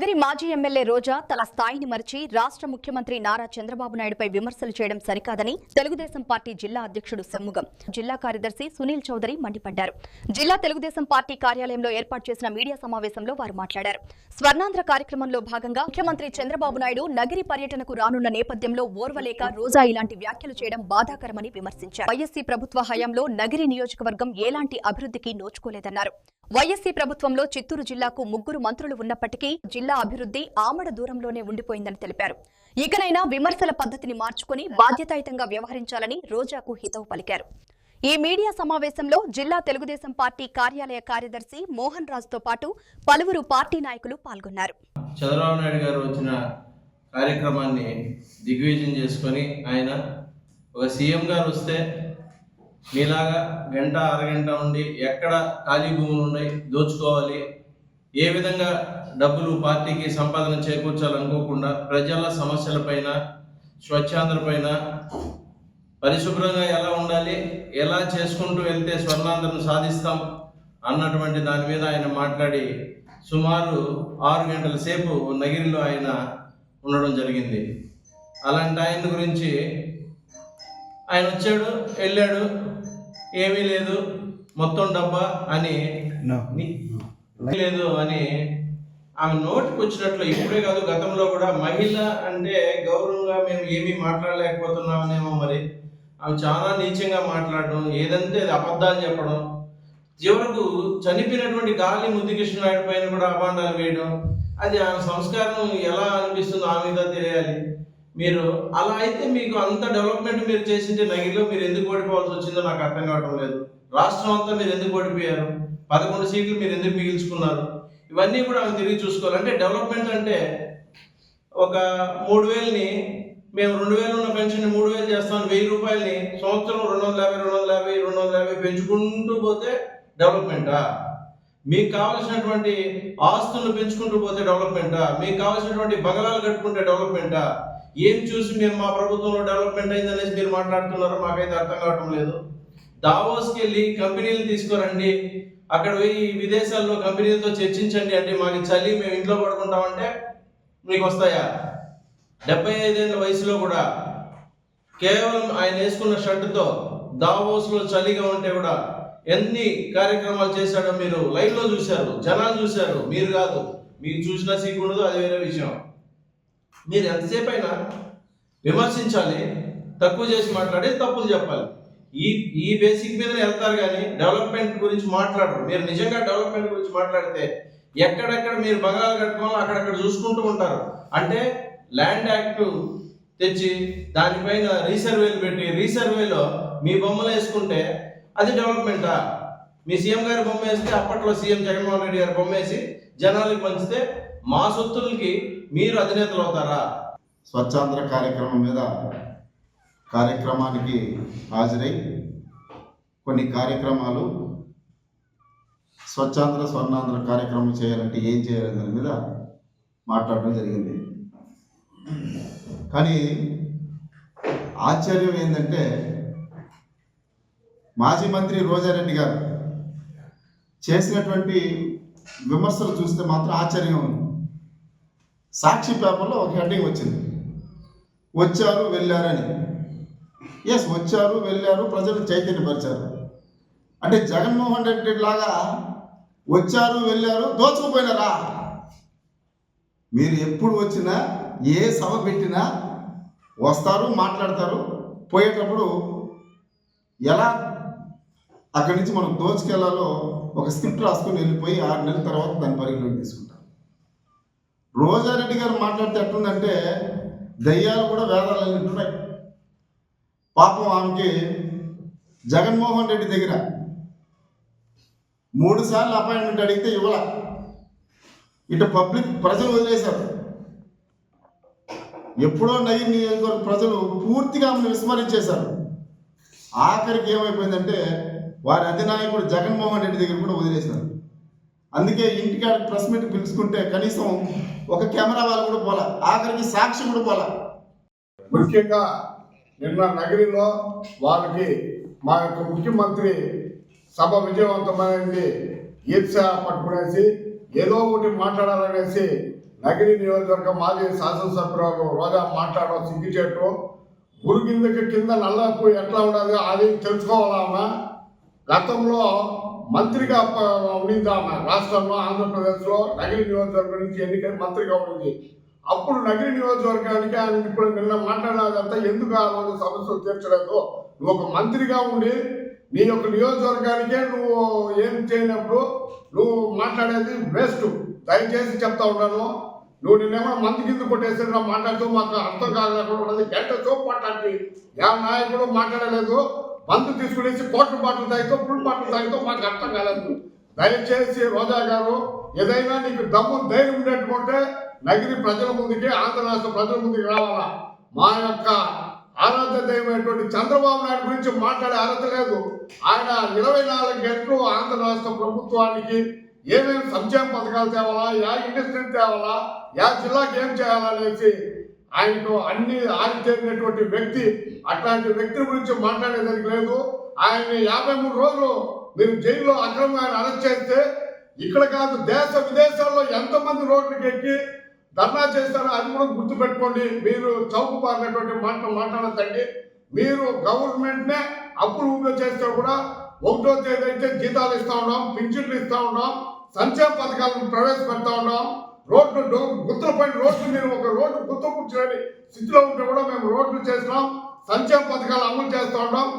నగరి మాజీ ఎమ్మెల్యే రోజా తన స్థాయిని మరిచి రాష్ట్ర ముఖ్యమంత్రి నారా చంద్రబాబు నాయుడుపై విమర్శలు చేయడం సరికాదని తెలుగుదేశం పార్టీ జిల్లా అధ్యక్షుడు షణ్ముగం, జిల్లా కార్యదర్శి సునీల్ చౌదరి మండిపడ్డారు. జిల్లా తెలుగుదేశం పార్టీ కార్యాలయంలో ఏర్పాటు చేసిన మీడియా సమావేశంలో వారు మాట్లాడారు. స్వర్ణాంధ్ర కార్యక్రమంలో భాగంగా ముఖ్యమంత్రి చంద్రబాబు నాయుడు నగరి పర్యటనకు రానున్న నేపథ్యంలో ఓర్వలేక రోజా ఇలాంటి వ్యాఖ్యలు చేయడం బాధాకరమని విమర్శించారు. వైఎస్సీ ప్రభుత్వ హయాంలో నగరి నియోజకవర్గం ఎలాంటి అభివృద్ధికి నోచుకోలేదన్నారు. వైఎస్సీ ప్రభుత్వంలో చిత్తూరు జిల్లాకు 3 మంత్రులు ఉన్నప్పటికీ జిల్లా అభివృద్ధి ఆమడ దూరంలోనే ఉండిపోయిందని తెలిపారు. ఇకనైనా విమర్శల పద్ధతిని మార్చుకుని బాధ్యతాయుతంగా వ్యవహరించాలని రోజాకు హితవు పలికారు. ఈ మీడియా సమావేశంలో జిల్లా తెలుగుదేశం పార్టీ కార్యాలయ కార్యదర్శి మోహన్ రాజుతో పాటు పలువురు పార్టీ నాయకులు పాల్గొన్నారు. చంద్రబాబు నాయుడు గారు వచ్చిన కార్యక్రమాన్ని దిగ్విజయం చేసుకొని ఆయన ఒక సీఎం గారు వస్తే మీలాగా గంట అరగంట ఉండి ఎక్కడ ఖాళీ భూములు ఉన్నాయి దోచుకోవాలి, ఏ విధంగా డబ్బులు పార్టీకి సంపాదన చేకూర్చాలనుకోకుండా ప్రజల సమస్యలపైన, స్వచ్ఛాంధ్రపైన, పరిశుభ్రంగా ఎలా ఉండాలి, ఎలా చేసుకుంటూ వెళ్తే స్వర్ణాంధ్రను సాధిస్తాం అన్నటువంటి దాని మీద ఆయన మాట్లాడి సుమారు 6 గంటల సేపు నగిరిలో ఆయన ఉండడం జరిగింది. అలాంటి ఆయన గురించి ఆయన వచ్చాడు, వెళ్ళాడు, ఏమీ లేదు, మొత్తం డబ్బా అని లేదు అని ఆమె నోటికి వచ్చినట్లు ఇప్పుడే కాదు గతంలో కూడా మహిళ అంటే గౌరవంగా మేము ఏమీ మాట్లాడలేకపోతున్నామనేమో, మరి ఆమె చాలా నీచంగా మాట్లాడడం, ఏదంటే అబద్ధాలు చెప్పడం, చివరకు చనిపోయినటువంటి గాలి ముద్దుకృష్ణ నాయుడు పైన కూడా అభాండాలు వేయడం, అది ఆమె సంస్కారం ఎలా అనిపిస్తుందో ఆమె మీద తెలియాలి. మీరు అలా అయితే మీకు అంత డెవలప్మెంట్ మీరు చేసింటే నగిరిలో మీరు ఎందుకు ఓడిపోవాల్సి వచ్చిందో నాకు అర్థం కావడం లేదు. రాష్ట్రం అంతా మీరు ఎందుకు ఓడిపోయారు, 11 సీట్లు మీరు ఎందుకు మిగిల్చుకున్నారు, ఇవన్నీ కూడా ఆమె తిరిగి చూసుకోవాలి. అంటే డెవలప్మెంట్ అంటే ఒక 3000ని మేము 2000 ఉన్న పెన్షన్ 3000 చేస్తాను, 1000 రూపాయలని సంవత్సరం 250 పెంచుకుంటూ పోతే డెవలప్మెంటా? మీకు కావాల్సినటువంటి ఆస్తులను పెంచుకుంటూ పోతే డెవలప్మెంటా? మీకు కావాల్సినటువంటి బంగళాలు కట్టుకుంటే డెవలప్మెంటా? ఏం చూసి మేము మా ప్రభుత్వంలో డెవలప్మెంట్ అయిందనేసి మీరు మాట్లాడుతున్నారో మాకైతే అర్థం కావటం లేదు. దావోస్కి వెళ్ళి కంపెనీలు తీసుకురండి, అక్కడ పోయి విదేశాల్లో కంపెనీలతో చర్చించండి అంటే మాకు చలి మేము ఇంట్లో పడుకుంటామంటే మీకు వస్తాయా? 75 ఏళ్ళ వయసులో కూడా కేవలం ఆయన వేసుకున్న షర్టుతో దావోస్లో చలిగా ఉంటే కూడా ఎన్ని కార్యక్రమాలు చేశాడో మీరు లైవ్లో చూశారు, జనాలు చూశారు, మీరు కాదు. మీకు చూసినా సిగ్గుండదు, అది వేరే విషయం. మీరు ఎంతసేపు అయినా విమర్శించాలి, తక్కువ చేసి మాట్లాడి తప్పులు చెప్పాలి. ఈ బేసిక్ మీద వెళ్తారు కానీ డెవలప్మెంట్ గురించి మాట్లాడరు. మీరు నిజంగా డెవలప్మెంట్ గురించి మాట్లాడితే ఎక్కడెక్కడ మీరు బంగాళాలు కట్టుకోవాలో అక్కడక్కడ చూసుకుంటూ ఉంటారు. అంటే ల్యాండ్ యాక్ట్ తెచ్చి దానిపైన రీసర్వేలు పెట్టి రీసర్వేలో మీ బొమ్మలు వేసుకుంటే అది డెవలప్మెంటా? మీ సీఎం గారి బొమ్మ వేస్తే అప్పట్లో సీఎం జగన్మోహన్ రెడ్డి గారి బొమ్మ వేసి జనాలకు పంచితే మా సొత్తులకి మీరు అధినేతలు అవుతారా? స్వచ్ఛాంధ్ర కార్యక్రమం మీద కార్యక్రమానికి హాజరై కొన్ని కార్యక్రమాలు స్వర్ణాంధ్ర కార్యక్రమం చేయాలంటే ఏం చేయాలి దాని మీద మాట్లాడడం జరిగింది. కానీ ఆశ్చర్యం ఏంటంటే మాజీ మంత్రి రోజారెడ్డి గారు చేసినటువంటి విమర్శలు చూస్తే మాత్రం ఆశ్చర్యంగా ఉంది. సాక్షి పేపర్లో ఒక హెడ్డింగ్ వచ్చింది, వచ్చారు వెళ్ళారని. ఎస్, వచ్చారు వెళ్ళారు, ప్రజలు చైతన్యపరిచారు. అంటే జగన్మోహన్ రెడ్డి లాగా వచ్చారు వెళ్ళారు దోచుకుపోయినారా? మీరు ఎప్పుడు వచ్చినా ఏ సభ పెట్టినా వస్తారు, మాట్లాడతారు, పోయేటప్పుడు ఎలా అక్కడి నుంచి మనం దోచుకెళ్లాలో ఒక స్క్రిప్ట్ రాసుకొని వెళ్ళిపోయి 6 నెలల తర్వాత దాని పరిగణలోకి తీసుకుంటారు. రోజారెడ్డి గారు మాట్లాడితే ఎట్లుందంటే దయ్యాలు కూడా వేదాలు వింటున్నాయి. పాపం ఆమెకి జగన్మోహన్ రెడ్డి దగ్గర 3 సార్లు అపాయింట్మెంట్ అడిగితే ఇవ్వాల. ఇటు పబ్లిక్ ప్రజలు వదిలేశారు. ఎప్పుడో నగిరి నియోజకవర్గ ప్రజలు పూర్తిగా ఆమెను విస్మరించేశారు. ఆఖరికి ఏమైపోయిందంటే వారి అధినాయకుడు జగన్మోహన్ రెడ్డి దగ్గర కూడా వదిలేశారు. అందుకే ఇంటికాడ ప్రెస్ మీట్ పిలుచుకుంటే కనీసం ఒక కెమెరా వాళ్ళు కూడా పోలా, ఆఖరికి సాక్షి కూడా పోలా. ముఖ్యంగా నిన్న నగరిలో వాళ్ళకి మా యొక్క ముఖ్యమంత్రి సభ విజయవంతమైంది ఈర్ష పట్టుకునేసి ఏదో ఒకటి మాట్లాడాలనేసి నగిరి నియోజకవర్గం మాజీ శాసనసభ్యురాలు రోజా మాట్లాడడం సిగ్గుచేటు. గురుగిందకి కింద నల్లపు ఎట్లా ఉండదు అది తెలుసుకోవాలన్నా. గతంలో మంత్రిగా ఉండింది ఆమె రాష్ట్రంలో, ఆంధ్రప్రదేశ్లో నగిరి నియోజకవర్గం నుంచి ఎన్నికై మంత్రిగా ఉండింది. అప్పుడు నగిరి నియోజకవర్గానికి ఆయన ఇప్పుడు నిన్న మాట్లాడినదంతా ఎందుకు ఆ రోజు సమస్యలు తీర్చలేదు? నువ్వు ఒక మంత్రిగా ఉండి నీ యొక్క నియోజకవర్గానికే నువ్వు ఏం చేయనప్పుడు నువ్వు మాట్లాడేది వేస్ట్. దయచేసి చెప్తా ఉన్నాను. నువ్వు నిన్నేమో మంది కింద కొట్టేసి నా మాట్లాడుతూ మాకు అర్థం కాకుండా ఉన్నది. గంట చోపు మాట్లాడి ఏ నాయకుడు మాట్లాడలేదు. మందు తీసుకునేసి కోట్ల బాటలు తాగితో ఫుల్ బాటలు తాగితో మాకు అర్థం కాలేదు. దయచేసి రోజా గారు ఏదైనా నీకు దమ్ము ధైర్యం ఉండేట్టుకుంటే నగిరి ప్రజల ముందుకి, ఆంధ్ర రాష్ట్ర ప్రజల ముందుకు రావాలా. మా యొక్క ఆరాధ్య దైవమైనటువంటి చంద్రబాబు నాయుడు గురించి మాట్లాడే అర్హత లేదు. ఆయన 24 గంటలు ఆంధ్ర రాష్ట్ర ప్రభుత్వానికి ఏమేమి సంక్షేమ పథకాలు తేవాలా, యా ఇండస్ట్రీ తేవాలా, యా జిల్లాకి ఏం చేయాలనేసి ఆయనకు అన్ని ఆరితేరినటువంటి వ్యక్తి. అట్లాంటి వ్యక్తి గురించి మాట్లాడేదానికి లేదు. ఆయన్ని 53 రోజులు మీరు జైల్లో అక్రమంగా ఆయన అరెస్ట్ చేస్తే ఇక్కడ కాదు దేశ విదేశాల్లో ఎంతమంది రోడ్లకు ఎక్కి ధర్నా చేస్తారో అది కూడా గుర్తుపెట్టుకోండి. మీరు చౌకు పారినటువంటి మాట్లాడద్దండి. మీరు గవర్నమెంట్నే అప్రూవ్ చేస్తే కూడా 1వ తేదీ అయితే జీతాలు ఇస్తా ఉన్నాం, పింఛన్లు ఇస్తా ఉన్నాం, సంక్షేమ పథకాలను ప్రవేశపెడతా ఉన్నాం. రోడ్లు గుర్తుల పైన రోడ్లు మీరు ఒక రోడ్డు గుర్తు కూర్చోని స్థితిలో ఉంటే కూడా మేము రోడ్లు చేస్తున్నాం, సంక్షేమ పథకాలు అమలు చేస్తూ ఉన్నాం.